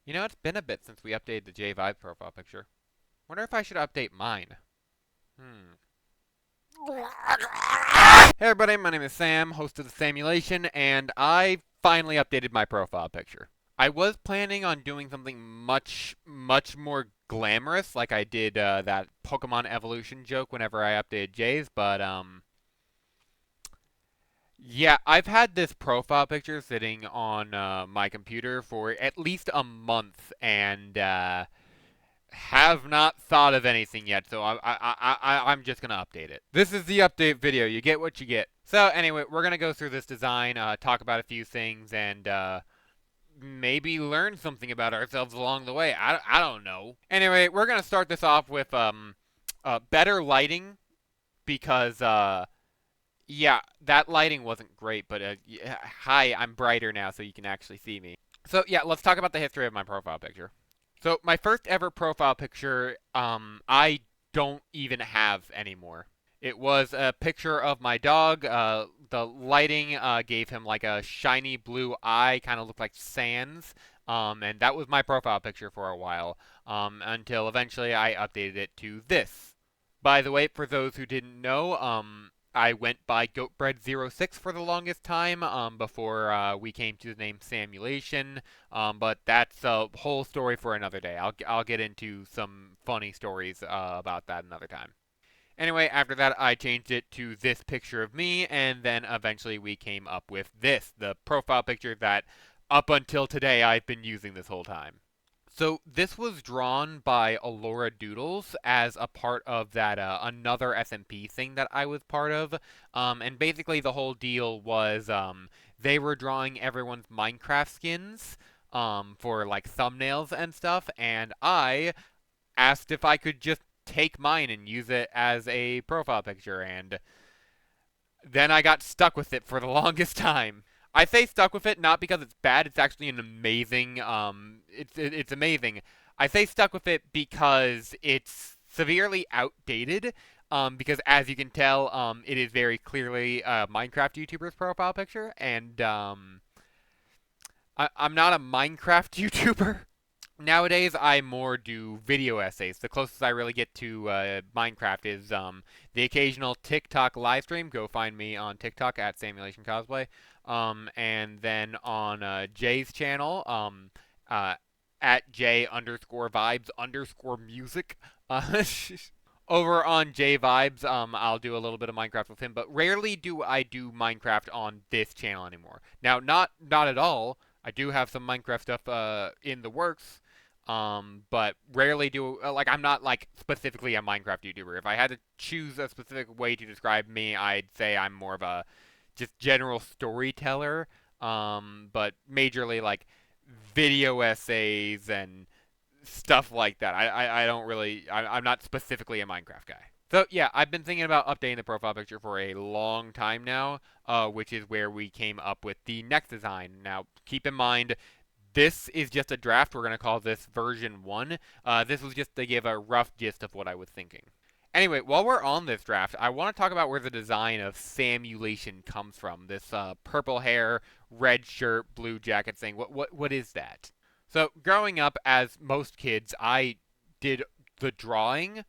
You know, it's been a bit since we updated the J Vibe profile picture. Wonder if I should update mine. Hmm. Hey everybody, my name is Sam, host of the Samulation, and I finally updated my profile picture. I was planning on doing something much more glamorous, like I did that Pokemon evolution joke whenever I updated Jay's, but yeah, I've had this profile picture sitting on my computer for at least a month, and have not thought of anything yet, so I'm just gonna update it. This is the update video. You get what you get. So anyway, we're gonna go through this design, talk about a few things, and maybe learn something about ourselves along the way. I don't know. Anyway, we're gonna start this off with better lighting because yeah, that lighting wasn't great, but yeah, hi, I'm brighter now, so you can actually see me. So yeah, let's talk about the history of my profile picture. So my first ever profile picture, I don't even have anymore. It was a picture of my dog. The lighting gave him like a shiny blue eye, kind of looked like sands. And that was my profile picture for a while, until eventually I updated it to this. By the way, for those who didn't know, I went by Goatbread06 for the longest time before we came to the name Samulation. But that's a whole story for another day. I'll get into some funny stories about that another time. Anyway, after that, I changed it to this picture of me, and then eventually we came up with this, the profile picture that up until today I've been using this whole time. So this was drawn by Alora Doodles as a part of that another SMP thing that I was part of, and basically the whole deal was they were drawing everyone's Minecraft skins for like thumbnails and stuff, and I asked if I could just take mine and use it as a profile picture, and then I got stuck with it for the longest time. I say stuck with it not because it's bad. It's actually an amazing. It's amazing. I say stuck with it because it's severely outdated. Because as you can tell, it is very clearly a Minecraft YouTuber's profile picture, and I'm not a Minecraft YouTuber. Nowadays, I more do video essays. The closest I really get to Minecraft is the occasional TikTok live stream. Go find me on TikTok at Samulation Cosplay. And then on Jay's channel, at J underscore vibes underscore music. Over on J Vibes, I'll do a little bit of Minecraft with him, but rarely do I do Minecraft on this channel anymore. Now, not at all. I do have some Minecraft stuff in the works, but rarely do like I'm not like specifically a Minecraft YouTuber. If I had to choose a specific way to describe me, I'd say I'm more of a just general storyteller, but majorly like video essays and stuff like that. I don't really I'm not specifically a Minecraft guy. So yeah, I've been thinking about updating the profile picture for a long time now, which is where we came up with the next design. Now, keep in mind, this is just a draft. We're going to call this version 1. This was just to give a rough gist of what I was thinking. Anyway, while we're on this draft, I want to talk about where the design of Samulation comes from. This purple hair, red shirt, blue jacket thing. What is that? So, growing up, as most kids, I did the drawing.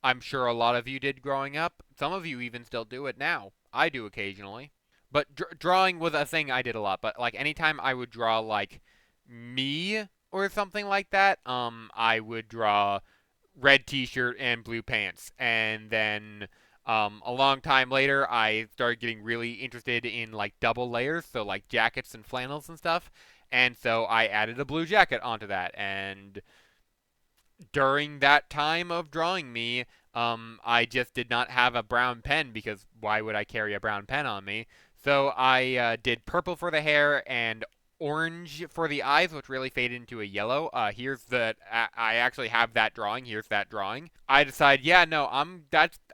I'm sure a lot of you did growing up. Some of you even still do it now. I do occasionally. But drawing was a thing I did a lot. But like anytime I would draw like me or something like that, I would draw red t-shirt and blue pants. And then a long time later, I started getting really interested in like double layers, so like jackets and flannels and stuff. And so I added a blue jacket onto that. And during that time of drawing me, I just did not have a brown pen because why would I carry a brown pen on me? So I did purple for the hair and orange for the eyes, which really faded into a yellow. Here's the I actually have that drawing. Here's that drawing. I decided, yeah, no,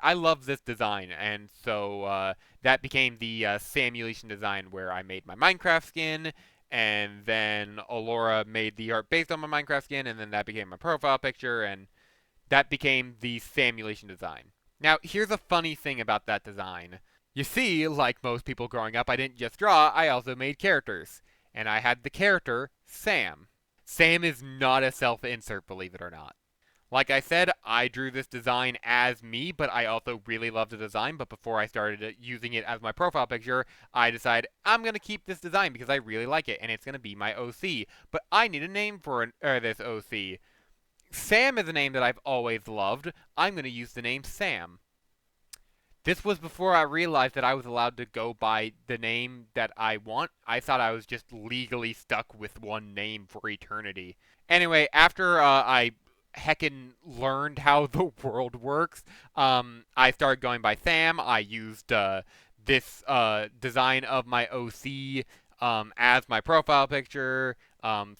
I love this design, and so that became the Samulation design where I made my Minecraft skin, and then Alora made the art based on my Minecraft skin, and then that became my profile picture, and that became the Samulation design. Now, here's a funny thing about that design. You see, like most people growing up, I didn't just draw, I also made characters. And I had the character, Sam. Sam is not a self-insert, believe it or not. Like I said, I drew this design as me, but I also really love the design. But before I started using it as my profile picture, I decided I'm going to keep this design because I really like it, and it's going to be my OC. But I need a name for this OC. Sam is a name that I've always loved. I'm going to use the name Sam. This was before I realized that I was allowed to go by the name that I want. I thought I was just legally stuck with one name for eternity. Anyway, after I heckin' learned how the world works, I started going by Sam. I used this design of my OC as my profile picture,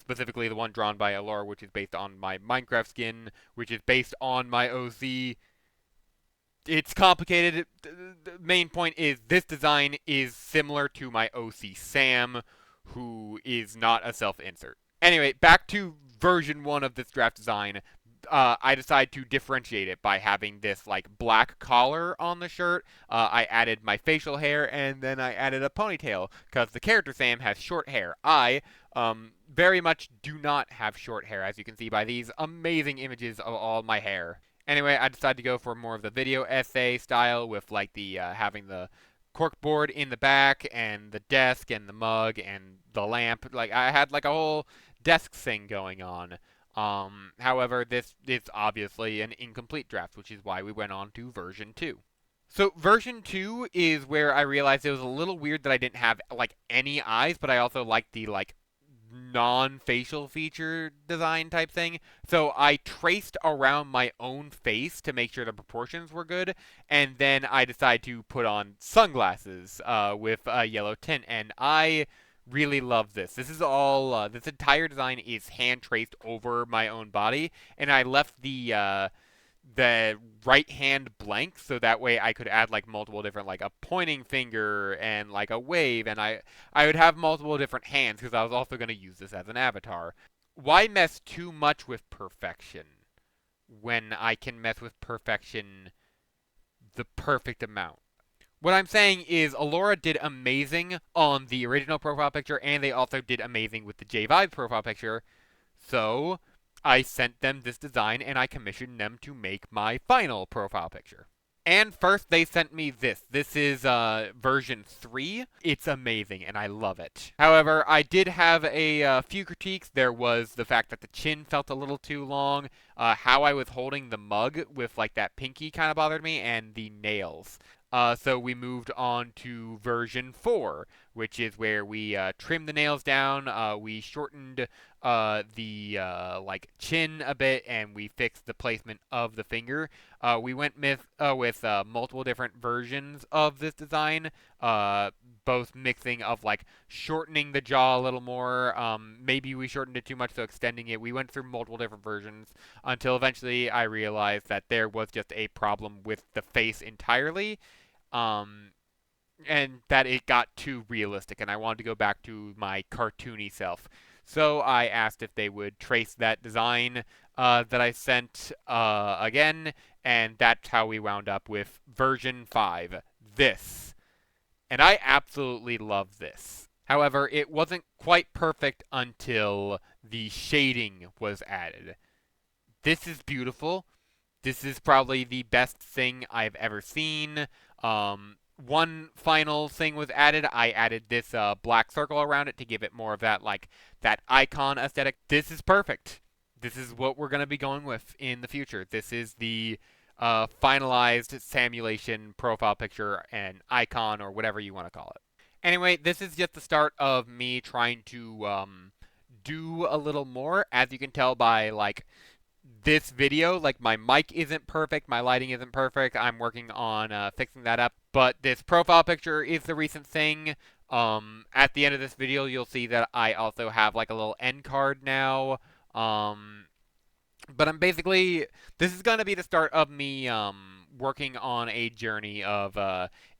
specifically the one drawn by Allura, which is based on my Minecraft skin, which is based on my OC. It's complicated. The main point is this design is similar to my OC Sam, who is not a self-insert. Anyway, back to version 1 of this draft design. I decided to differentiate it by having this like black collar on the shirt. I added my facial hair, and then I added a ponytail because the character Sam has short hair. I very much do not have short hair, as you can see by these amazing images of all my hair. Anyway, I decided to go for more of the video essay style with like the having the corkboard in the back and the desk and the mug and the lamp. Like I had like a whole desk thing going on. However, this is obviously an incomplete draft, which is why we went on to version 2. So version 2 is where I realized it was a little weird that I didn't have like any eyes, but I also liked the like non-facial feature design type thing. So I traced around my own face to make sure the proportions were good, and then I decided to put on sunglasses with a yellow tint, and I really love this. This is all, this entire design is hand traced over my own body, and I left the right hand blank so that way I could add like multiple different like a pointing finger and like a wave, and I would have multiple different hands because I was also going to use this as an avatar. Why mess too much with perfection when I can mess with perfection the perfect amount? What I'm saying is Allura did amazing on the original profile picture, and they also did amazing with the J-Vibe profile picture. So I sent them this design, and I commissioned them to make my final profile picture. And first, they sent me this. This is version 3. It's amazing, and I love it. However, I did have a few critiques. There was the fact that the chin felt a little too long, how I was holding the mug with like that pinky kind of bothered me, and the nails. So we moved on to version 4, which is where we trimmed the nails down, we shortened the like chin a bit, and we fixed the placement of the finger. We went with multiple different versions of this design, both mixing of like shortening the jaw a little more. Maybe we shortened it too much, so extending it. We went through multiple different versions until eventually I realized that there was just a problem with the face entirely. Um, and that it got too realistic, and I wanted to go back to my cartoony self. So I asked if they would trace that design that I sent again, and that's how we wound up with version 5, this. And I absolutely love this. However, it wasn't quite perfect until the shading was added. This is beautiful. This is probably the best thing I've ever seen. One final thing was added. I added this black circle around it to give it more of that like that icon aesthetic. This is perfect. This is what we're gonna be going with in the future. This is the finalized Samulation profile picture and icon or whatever you want to call it. Anyway, this is just the start of me trying to do a little more. As you can tell by like this video, like my mic isn't perfect, my lighting isn't perfect. I'm working on fixing that up. But this profile picture is the recent thing. At the end of this video, you'll see that I also have like a little end card now. But I'm basically, this is going to be the start of me working on a journey of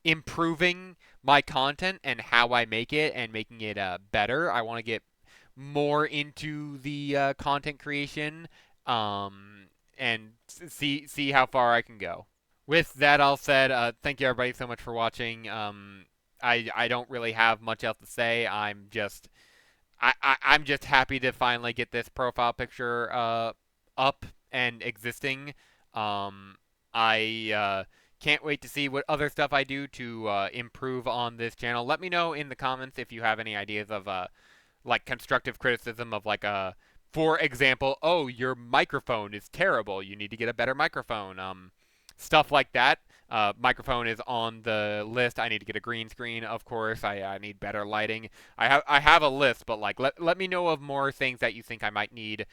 improving my content and how I make it and making it better. I want to get more into the content creation and see how far I can go. With that all said, thank you everybody so much for watching. I don't really have much else to say. I'm just happy to finally get this profile picture up and existing. Um, I can't wait to see what other stuff I do to improve on this channel. Let me know in the comments if you have any ideas of like constructive criticism of like for example, oh, your microphone is terrible. You need to get a better microphone. Stuff like that. Microphone is on the list. I need to get a green screen, of course. I need better lighting. I have a list, but like let me know of more things that you think I might need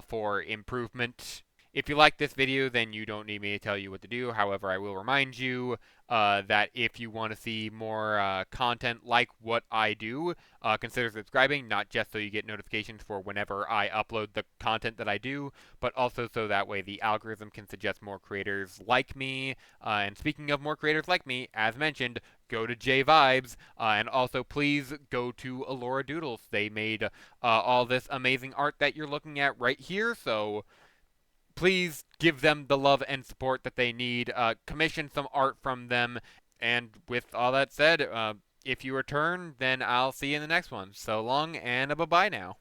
for improvement. If you like this video, then you don't need me to tell you what to do. However, I will remind you that if you want to see more content like what I do, consider subscribing, not just so you get notifications for whenever I upload the content that I do, but also so that way the algorithm can suggest more creators like me. And speaking of more creators like me, as mentioned, go to J Vibes, and also please go to Alora Doodles. They made all this amazing art that you're looking at right here, so please give them the love and support that they need. Commission some art from them. And with all that said, if you return, then I'll see you in the next one. So long and bye-bye now.